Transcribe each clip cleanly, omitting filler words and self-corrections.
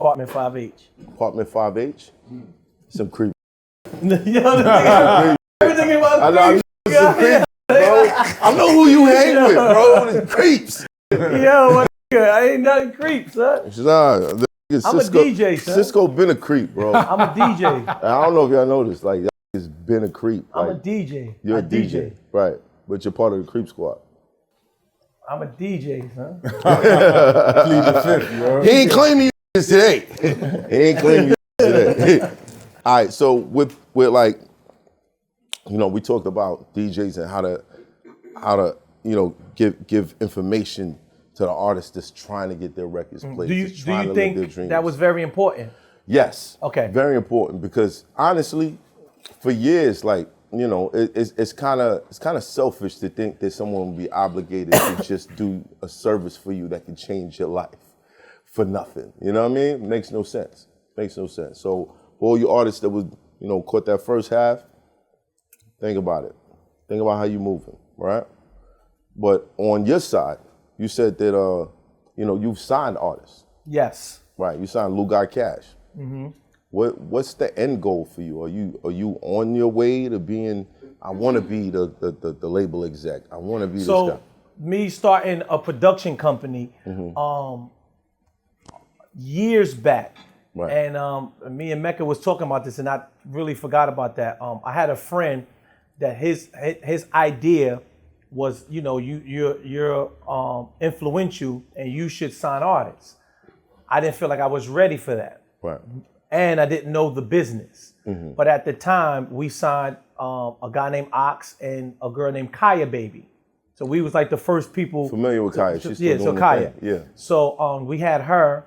Apartment 5H. Apartment 5H? Some creep. Yo, the nigga, everything about I know some creep, bro. I know who you hang with, bro. The creeps. Yo, what I ain't nothing creep, son. Nah, I'm a DJ, son. Cisco been a creep, bro. I'm a DJ. I don't know if y'all noticed, like, y'all has been a creep. I'm like, a DJ. You're a DJ. Right. But you're part of the creep squad. I'm a DJ, son. Plead the fifth, bro. He ain't claiming you today. He ain't claiming you today. All right, so with like, you know, we talked about DJs and how to you know, give information to the artists that's trying to get their records played. Do you think that was very important? Yes. Okay. Very important, because honestly, for years, like, you know, it's kind of selfish to think that someone will be obligated to just do a service for you that can change your life for nothing. You know what I mean? Makes no sense. Makes no sense. So for all you artists that was, you know, caught that first half, think about it. Think about how you moving, right? But on your side, you said that you know, you've signed artists. Yes. Right. You signed Lou Got Cash. Mm-hmm. What's the end goal for you? Are you on your way to being? I want to be the label exec. I want to be this guy. So me starting a production company, years back, right. And me and Mecca was talking about this, and I really forgot about that. I had a friend that his idea was, you know, you're influential and you should sign artists. I didn't feel like I was ready for that. Right. And I didn't know the business. Mm-hmm. But at the time, we signed a guy named Ox and a girl named Kaya Baby. So we was like the first people. Familiar with Kaya. She's still doing Kaya. Thing. Yeah. So we had her,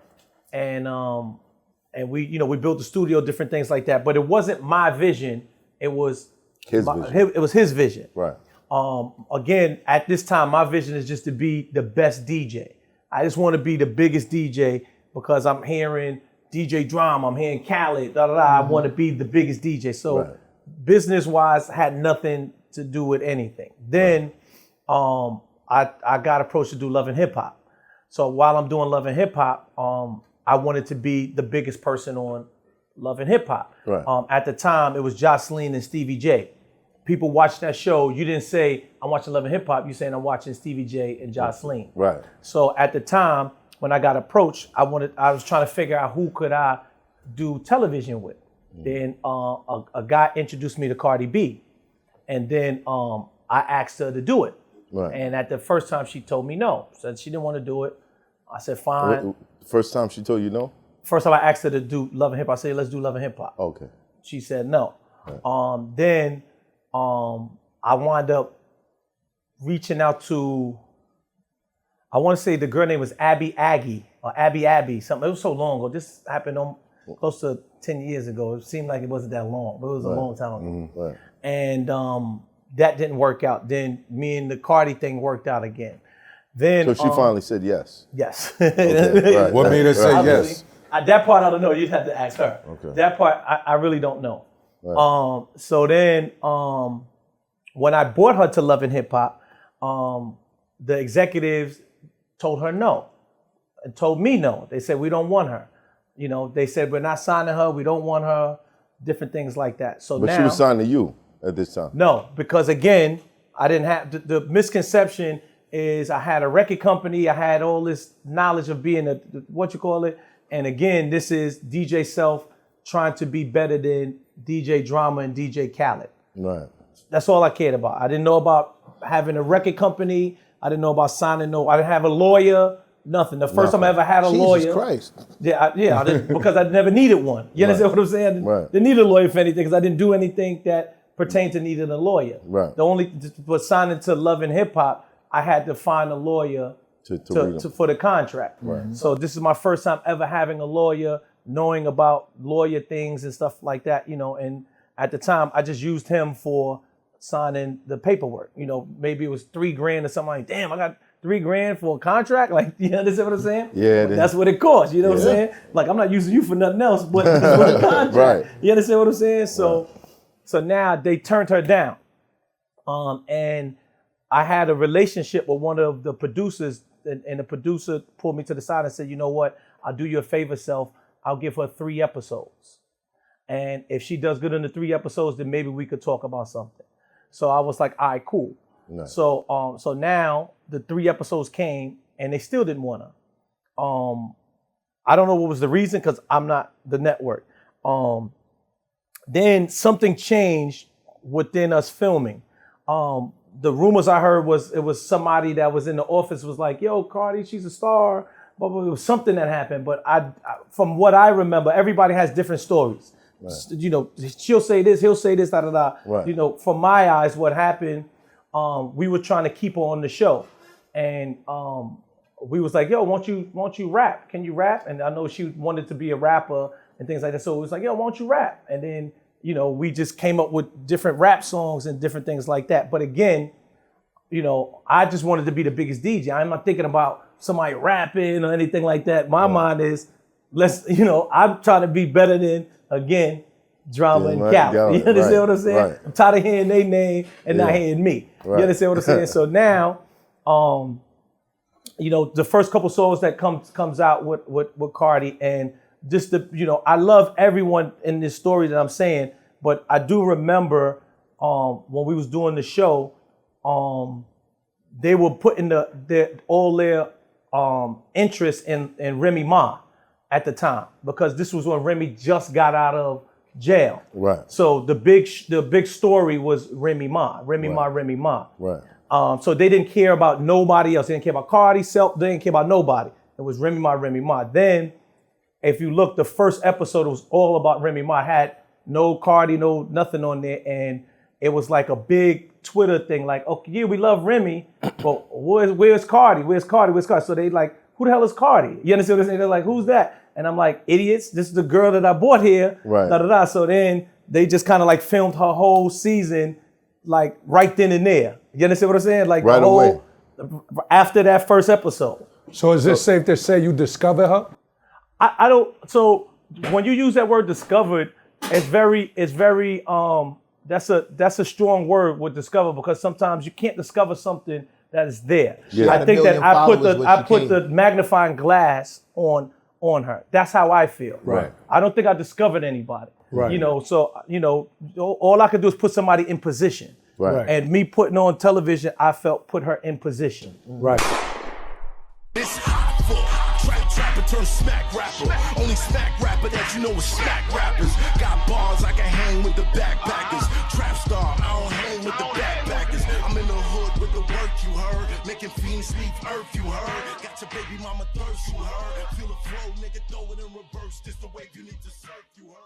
and we, you know, we built the studio, different things like that. But it wasn't my vision. It was his vision. It was his vision. Right. Again, at this time, my vision is just to be the best DJ. I just want to be the biggest DJ because I'm hearing DJ Drama, I'm hearing Khaled, da da da. I want to be the biggest DJ. So right. business-wise, had nothing to do with anything. Then I got approached to do Love and Hip Hop. So while I'm doing Love and Hip Hop, I wanted to be the biggest person on Love and Hip Hop. Right. At the time, it was Jocelyn and Stevie J. People watched that show. You didn't say, I'm watching Love and Hip Hop. You saying, I'm watching Stevie J and Jocelyn. Right. So at the time, when I got approached, I was trying to figure out who could I do television with. Then a guy introduced me to Cardi B. And then I asked her to do it. Right. And at the first time, she told me no. Said she didn't want to do it. I said, fine. First time she told you no? First time I asked her to do Love and Hip Hop, I said, let's do Love and Hip Hop. Okay. She said no. Right. Then I wound up reaching out to, I want to say the girl name was Abby Aggie or Abby, something. It was so long ago. This happened close to 10 years ago. It seemed like it wasn't that long, but it was a long time ago. Mm-hmm. Right. And that didn't work out. Then me and the Cardi thing worked out again. Then So she finally said yes. Yes. Okay. Right. What made her say yes? That part I don't know. You'd have to ask her. Okay. That part I really don't know. Right. So then when I brought her to Love and Hip Hop, the executives told her no and told me no. They said, we don't want her. You know, they said, we're not signing her. We don't want her. Different things like that. So But now, she was signed to you at this time. No, because again, I didn't have, the misconception is I had a record company. I had all this knowledge of being and again, this is DJ Self trying to be better than DJ Drama and DJ Khaled. Right. That's all I cared about. I didn't know about having a record company. I didn't know about signing I didn't have a lawyer, nothing. The first time I ever had a lawyer. Jesus Christ. Yeah, I didn't, because I never needed one. You understand what I'm saying? I didn't need a lawyer for anything because I didn't do anything that pertained to needing a lawyer. Right. The only, was signing to Love and Hip Hop, I had to find a lawyer for the contract. Right. So this is my first time ever having a lawyer, knowing about lawyer things and stuff like that, you know, and at the time I just used him for signing the paperwork. You know, maybe it was $3,000 or something like, damn, I got $3,000 for a contract. Like, you understand what I'm saying? Yeah. That's what it costs. You know what I'm saying? Like, I'm not using you for nothing else but for the contract. Right. You understand what I'm saying? So now they turned her down. And I had a relationship with one of the producers, and the producer pulled me to the side and said, you know what? I'll do you a favor, Self. I'll give her 3 episodes. And if she does good in the 3 episodes, then maybe we could talk about something. So I was like, all right, cool. Nice. So now the 3 episodes came and they still didn't want her. I don't know what was the reason because I'm not the network. Then something changed within us filming. The rumors I heard was it was somebody that was in the office was like, yo, Cardi, she's a star. But it was something that happened. But I from what I remember, everybody has different stories. Right. You know, she'll say this, he'll say this, da da da. Right. You know, from my eyes, what happened, we were trying to keep her on the show. And we was like, yo, won't you rap? Can you rap? And I know she wanted to be a rapper and things like that. So it was like, yo, won't you rap? And then, you know, we just came up with different rap songs and different things like that. But again, you know, I just wanted to be the biggest DJ. I'm not thinking about somebody rapping or anything like that. My mind is, I'm trying to be better than, again, Drama and Cali. You understand what I'm saying? Right. I'm tired of hearing their name and not hearing me. Right. You understand what I'm saying? So now, you know, the first couple songs that comes out with Cardi, and just I love everyone in this story that I'm saying, but I do remember when we was doing the show, they were putting all their interest in Remy Ma at the time, because this was when Remy just got out of jail. Right. So the big story was Remy Ma. Right. So they didn't care about nobody else. They didn't care about Cardi, they didn't care about nobody. It was Remy Ma. Then, if you look, the first episode was all about Remy Ma. Had no Cardi, no nothing on there, and it was like a big Twitter thing, like, okay, yeah, we love Remy, but where's Cardi? Where's Cardi? So they like, who the hell is Cardi? You understand what I'm saying? They're like, who's that? And I'm like, idiots, this is the girl that I bought here. Right. Da, da, da. So then they just kind of like filmed her whole season, like right then and there. You understand what I'm saying? Like right away. After that first episode. So is it safe to say you discovered her? I don't. So when you use that word discovered, it's very. That's a strong word with discover, because sometimes you can't discover something that is there. Yeah. I think that I put the magnifying glass on her. That's how I feel. Right. I don't think I discovered anybody. Right. You know, so all I could do is put somebody in position. Right. And me putting on television, I felt put her in position. Right. This hot for trapper turn smack rapper. Only smack rapper that you know is smack rappers. Got bars, I can hang with the backpackers. Trap star, I don't hang with the backpackers. I'm in the hood with the work, you heard. Making fiends leave earth, you heard. Got your baby mama thirst, you heard. Feel the flow, nigga, throw it in reverse. This the wave you need to surf, you heard.